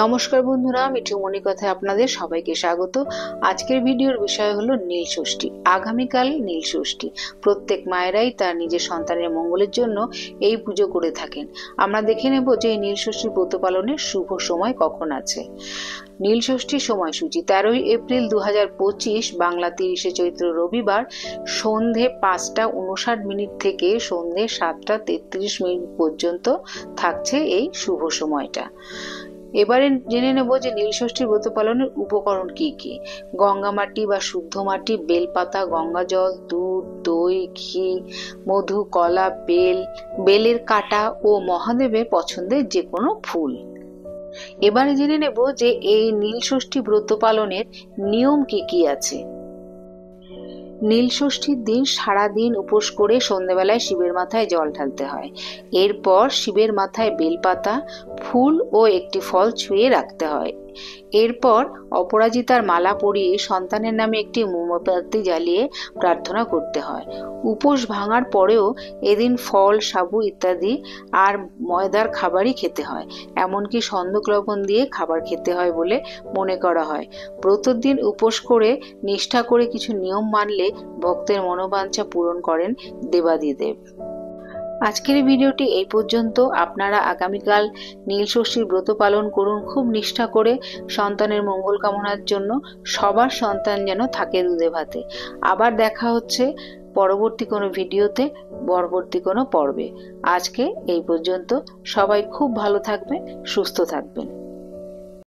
নমস্কার বন্ধুরা, মিঠুমণি কথায় আপনাদের সবাইকে স্বাগত। আজকের ভিডিওর বিষয় হলো নীল ষষ্ঠী। আগামীকাল নীল ষষ্ঠী। প্রত্যেক মায়েরাই তার নিজের সন্তানের মঙ্গলের জন্য এই পুজো করে থাকেন। আমরা দেখে নেব যে এই নীল ষষ্ঠীর ব্রত পালনের শুভ সময় কখন আছে। নীল ষষ্ঠীর সময়সূচি 13 এপ্রিল 2025 বাংলা 30 চৈত্র রবিবার সন্ধে 5টা 59 থেকে সন্ধে 7টা 33 পর্যন্ত থাকছে এই শুভ সময়টা। এবারে জেনে নেব যে নীল ষষ্ঠীর ব্রত পালনের উপকরণ কি কি। গঙ্গা মাটি বা শুদ্ধ মাটি, বেলপাতা, গঙ্গা জল, দুধ, দই, ঘি, মধু, কলা, বেলের কাটা ও মহাদেবের পছন্দের যে কোনো ফুল। এবারে জেনে নেব যে এই নীল ষষ্ঠী ব্রত পালনের নিয়ম কি কি আছে। নীল ষষ্ঠীর দিন সারাদিন উপোস করে সন্ধ্যেবেলায় শিবের মাথায় জল ঢালতে হয়। এরপর শিবের মাথায় বেলপাতা, ফুল ও একটি ফল ছুঁয়ে রাখতে হয়। এরপর অপরাজিতার মালা পরিয়ে সন্তানের নামে একটি মোমবাতি জ্বালিয়ে প্রার্থনা করতে হয়। উপোস ভাঙার পরেও এদিন ফল, সাবু ইত্যাদি আর ময়দার খাবারই খেতে হয়। এমনকি সন্দক লবণ দিয়ে খাবার খেতে হয় বলে মনে করা হয়। ব্রতর দিন উপোস করে নিষ্ঠা করে কিছু নিয়ম মানলে ভক্তের মনোবাঞ্ছা পূরণ করেন দেবাদিদেব। আজকের ভিডিওটি এই পর্যন্ত। আপনারা আগামীকাল নীল ষষ্ঠীর ব্রত পালন করুন খুব নিষ্ঠা করে সন্তানের মঙ্গল কামনার জন্য। সবার সন্তান যেন থাকে দুধে ভাতে। আবার দেখা হচ্ছে পরবর্তী কোনো ভিডিওতে, পরবর্তী কোনো পর্বে। আজকে এই পর্যন্ত। সবাই খুব ভালো থাকবেন, সুস্থ থাকবেন।